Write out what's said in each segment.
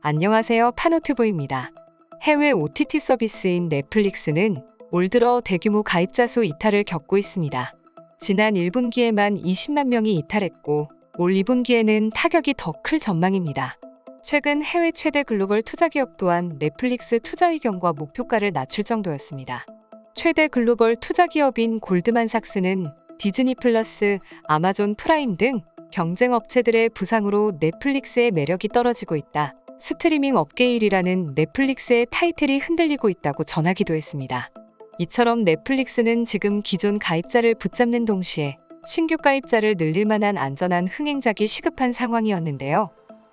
안녕하세요, 파노튜브입니다. 해외 OTT 서비스인 넷플릭스는 올 들어 대규모 가입자 수 이탈을 겪고 있습니다. 지난 1분기에만 20만 명이 이탈했고 올 2분기에는 타격이 더 클 전망입니다. 최근 해외 최대 글로벌 투자기업 또한 넷플릭스 투자 의견과 목표가를 낮출 정도였습니다. 최대 글로벌 투자기업인 골드만삭스는 디즈니 플러스, 아마존 프라임 등 경쟁 업체들의 부상으로 넷플릭스의 매력이 떨어지고 있다. 스트리밍 업계 1위라는 넷플릭스의 타이틀이 흔들리고 있다고 전하기도 했습니다. 이처럼 넷플릭스는 지금 기존 가입자를 붙잡는 동시에 신규 가입자를 늘릴 만한 안전한 흥행작이 시급한 상황이었는데요.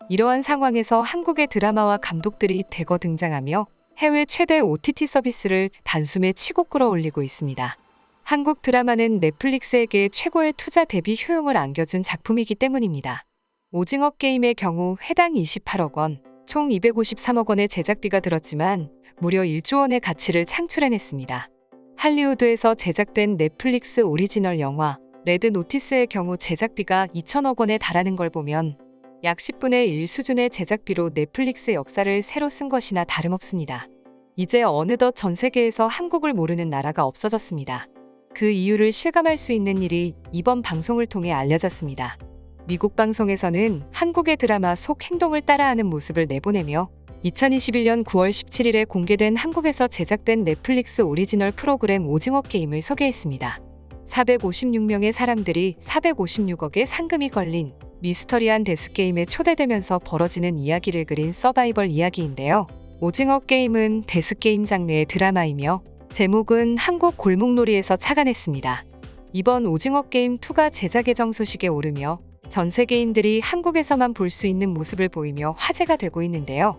이러한 상황에서 한국의 드라마와 감독들이 대거 등장하며 해외 최대 OTT 서비스를 단숨에 치고 끌어올리고 있습니다. 한국 드라마는 넷플릭스에게 최고의 투자 대비 효용을 안겨준 작품이기 때문입니다. 오징어 게임의 경우 회당 28억 원, 총 253억 원의 제작비가 들었지만 무려 1조 원의 가치를 창출해냈습니다. 할리우드에서 제작된 넷플릭스 오리지널 영화 레드 노티스의 경우 제작비가 2천억 원에 달하는 걸 보면 약 10분의 1 수준의 제작비로 넷플릭스 역사를 새로 쓴 것이나 다름없습니다. 이제 어느덧 전 세계에서 한국을 모르는 나라가 없어졌습니다. 그 이유를 실감할 수 있는 일이 이번 방송을 통해 알려졌습니다. 미국 방송에서는 한국의 드라마 속 행동을 따라하는 모습을 내보내며 2021년 9월 17일에 공개된 한국에서 제작된 넷플릭스 오리지널 프로그램 오징어 게임을 소개했습니다. 456명의 사람들이 456억의 상금이 걸린 미스터리한 데스게임에 초대되면서 벌어지는 이야기를 그린 서바이벌 이야기인데요. 오징어 게임은 데스게임 장르의 드라마이며 제목은 한국 골목놀이에서 착안했습니다. 이번 오징어 게임 2가 제작 예정 소식에 오르며 전 세계인들이 한국에서만 볼 수 있는 모습을 보이며 화제가 되고 있는데요.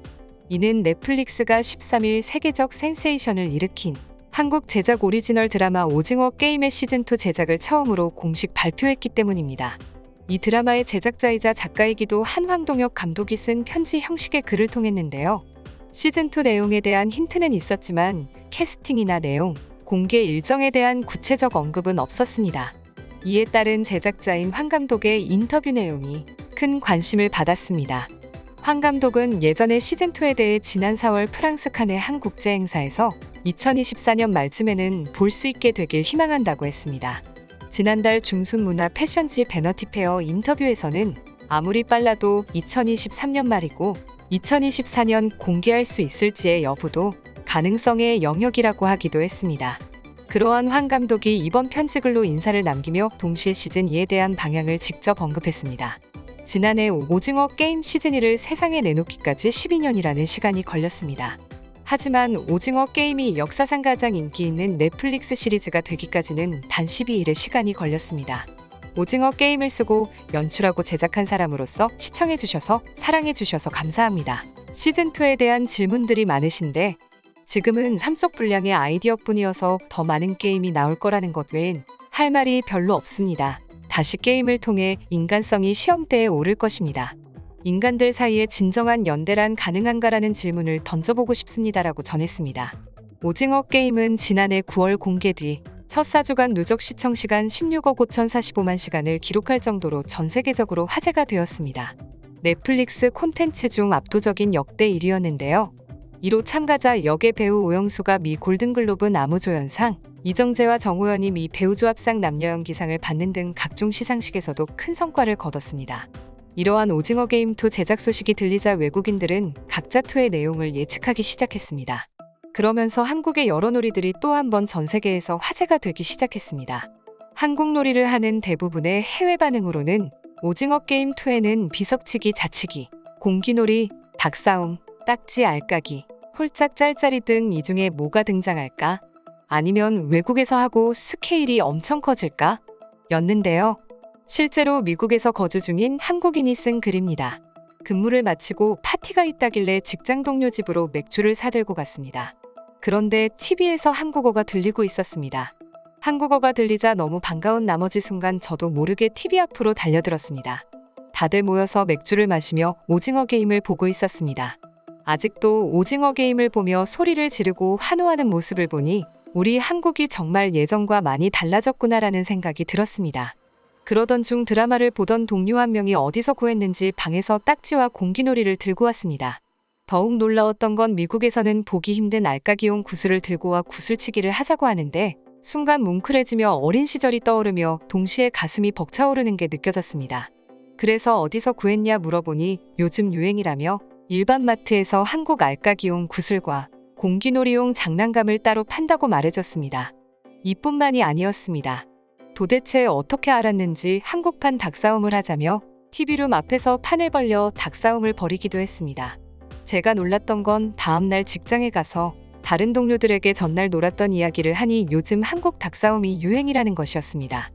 이는 넷플릭스가 13일 세계적 센세이션을 일으킨 한국 제작 오리지널 드라마 오징어 게임의 시즌2 제작을 처음으로 공식 발표했기 때문입니다. 이 드라마의 제작자이자 작가이기도 한 황동혁 감독이 쓴 편지 형식의 글을 통했는데요. 시즌2 내용에 대한 힌트는 있었지만 캐스팅이나 내용, 공개 일정에 대한 구체적 언급은 없었습니다. 이에 따른 제작자인 황 감독의 인터뷰 내용이 큰 관심을 받았습니다. 황 감독은 예전에 시즌2에 대해 지난 4월 프랑스 칸의 한 국제행사에서 2024년 말쯤에는 볼 수 있게 되길 희망한다고 했습니다. 지난달 중순 문화 패션지 베너티 페어 인터뷰에서는 아무리 빨라도 2023년 말이고 2024년 공개할 수 있을지의 여부도 가능성의 영역이라고 하기도 했습니다. 그러한 황 감독이 이번 편지글로 인사를 남기며 동시에 시즌2에 대한 방향을 직접 언급했습니다. 지난해 오징어 게임 시즌2를 세상에 내놓기까지 12년이라는 시간이 걸렸습니다. 하지만 오징어 게임이 역사상 가장 인기 있는 넷플릭스 시리즈가 되기까지는 단 12일의 시간이 걸렸습니다. 오징어 게임을 쓰고 연출하고 제작한 사람으로서 시청해주셔서 사랑해주셔서 감사합니다. 시즌2에 대한 질문들이 많으신데 지금은 삼속 분량의 아이디어뿐이어서 더 많은 게임이 나올 거라는 것 외엔 할 말이 별로 없습니다. 다시 게임을 통해 인간성이 시험대에 오를 것입니다. 인간들 사이에 진정한 연대란 가능한가라는 질문을 던져보고 싶습니다라고 전했습니다. 오징어 게임은 지난해 9월 공개 뒤 첫 4주간 누적 시청시간 16억 5,045만 시간을 기록할 정도로 전 세계적으로 화제가 되었습니다. 넷플릭스 콘텐츠 중 압도적인 역대 1위였는데요. 1호 참가자 역의 배우 오영수가 미 골든글로브 나무조연상, 이정재와 정호연이 미 배우조합상 남녀연기상을 받는 등 각종 시상식에서도 큰 성과를 거뒀습니다. 이러한 오징어 게임 2 제작 소식이 들리자 외국인들은 각자 2의 내용을 예측하기 시작했습니다. 그러면서 한국의 여러 놀이들이 또 한 번 전 세계에서 화제가 되기 시작했습니다. 한국 놀이를 하는 대부분의 해외 반응으로는 오징어 게임 2에는 비석치기, 자치기, 공기놀이, 닭싸움, 딱지 알까기, 홀짝 짤짜리 등 이 중에 뭐가 등장할까? 아니면 외국에서 하고 스케일이 엄청 커질까? 였는데요. 실제로 미국에서 거주 중인 한국인이 쓴 글입니다. 근무를 마치고 파티가 있다길래 직장 동료 집으로 맥주를 사들고 갔습니다. 그런데 TV에서 한국어가 들리고 있었습니다. 한국어가 들리자 너무 반가운 나머지 순간 저도 모르게 TV 앞으로 달려들었습니다. 다들 모여서 맥주를 마시며 오징어 게임을 보고 있었습니다. 아직도 오징어 게임을 보며 소리를 지르고 환호하는 모습을 보니 우리 한국이 정말 예전과 많이 달라졌구나라는 생각이 들었습니다. 그러던 중 드라마를 보던 동료 한 명이 어디서 구했는지 방에서 딱지와 공기놀이를 들고 왔습니다. 더욱 놀라웠던 건 미국에서는 보기 힘든 알까기용 구슬을 들고 와 구슬치기를 하자고 하는데 순간 뭉클해지며 어린 시절이 떠오르며 동시에 가슴이 벅차오르는 게 느껴졌습니다. 그래서 어디서 구했냐 물어보니 요즘 유행이라며 일반 마트에서 한국 알까기용 구슬과 공기놀이용 장난감을 따로 판다고 말해줬습니다. 이뿐만이 아니었습니다. 도대체 어떻게 알았는지 한국판 닭싸움을 하자며 TV룸 앞에서 판을 벌려 닭싸움을 벌이기도 했습니다. 제가 놀랐던 건 다음날 직장에 가서 다른 동료들에게 전날 놀았던 이야기를 하니 요즘 한국 닭싸움이 유행이라는 것이었습니다.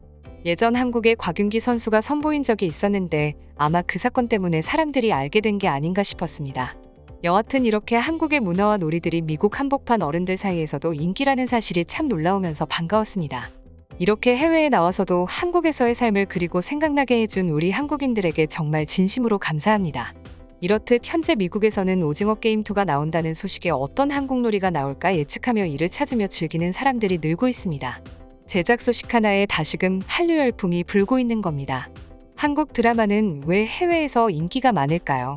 예전 한국에 곽윤기 선수가 선보인 적이 있었는데 아마 그 사건 때문에 사람들이 알게 된 게 아닌가 싶었습니다. 여하튼 이렇게 한국의 문화와 놀이들이 미국 한복판 어른들 사이에서도 인기라는 사실이 참 놀라우면서 반가웠습니다. 이렇게 해외에 나와서도 한국에서의 삶을 그리고 생각나게 해준 우리 한국인들에게 정말 진심으로 감사합니다. 이렇듯 현재 미국에서는 오징어 게임2가 나온다는 소식에 어떤 한국 놀이가 나올까 예측하며 이를 찾으며 즐기는 사람들이 늘고 있습니다. 제작 소식 하나에 다시금 한류 열풍이 불고 있는 겁니다. 한국 드라마는 왜 해외에서 인기가 많을까요?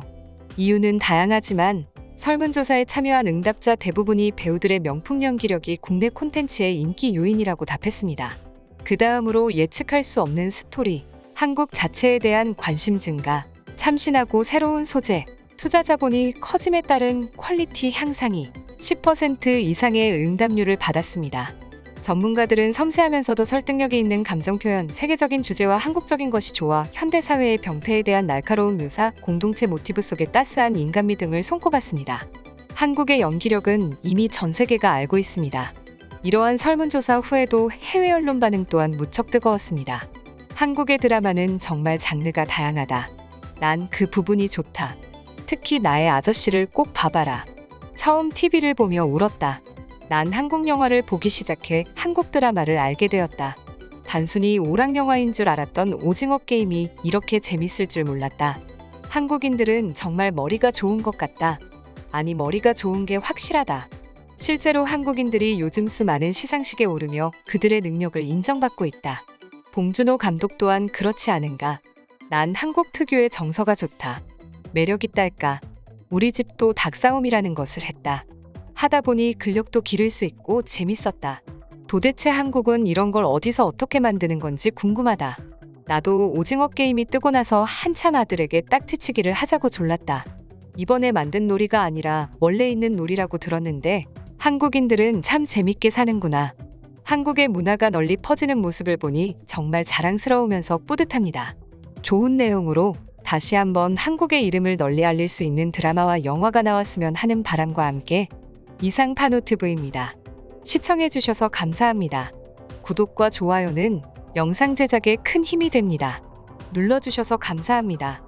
이유는 다양하지만 설문조사에 참여한 응답자 대부분이 배우들의 명품 연기력이 국내 콘텐츠의 인기 요인이라고 답했습니다. 그 다음으로 예측할 수 없는 스토리, 한국 자체에 대한 관심 증가, 참신하고 새로운 소재, 투자 자본이 커짐에 따른 퀄리티 향상이 10% 이상의 응답률을 받았습니다. 전문가들은 섬세하면서도 설득력이 있는 감정 표현, 세계적인 주제와 한국적인 것이 좋아, 현대 사회의 병폐에 대한 날카로운 묘사, 공동체 모티브 속의 따스한 인간미 등을 손꼽았습니다. 한국의 연기력은 이미 전 세계가 알고 있습니다. 이러한 설문조사 후에도 해외 언론 반응 또한 무척 뜨거웠습니다. 한국의 드라마는 정말 장르가 다양하다. 난 그 부분이 좋다. 특히 나의 아저씨를 꼭 봐봐라. 처음 TV를 보며 울었다. 난 한국 영화를 보기 시작해 한국 드라마를 알게 되었다. 단순히 오락 영화인 줄 알았던 오징어 게임이 이렇게 재밌을 줄 몰랐다. 한국인들은 정말 머리가 좋은 것 같다. 아니, 머리가 좋은 게 확실하다. 실제로 한국인들이 요즘 수많은 시상식에 오르며 그들의 능력을 인정받고 있다. 봉준호 감독 또한 그렇지 않은가? 난 한국 특유의 정서가 좋다. 매력있달까? 우리 집도 닭싸움이라는 것을 했다. 하다 보니 근력도 기를 수 있고 재밌었다. 도대체 한국은 이런 걸 어디서 어떻게 만드는 건지 궁금하다. 나도 오징어 게임이 뜨고 나서 한참 아들에게 딱지치기를 하자고 졸랐다. 이번에 만든 놀이가 아니라 원래 있는 놀이라고 들었는데 한국인들은 참 재밌게 사는구나. 한국의 문화가 널리 퍼지는 모습을 보니 정말 자랑스러우면서 뿌듯합니다. 좋은 내용으로 다시 한번 한국의 이름을 널리 알릴 수 있는 드라마와 영화가 나왔으면 하는 바람과 함께 이상 파노튜브입니다. 시청해주셔서 감사합니다. 구독과 좋아요는 영상 제작에 큰 힘이 됩니다. 눌러주셔서 감사합니다.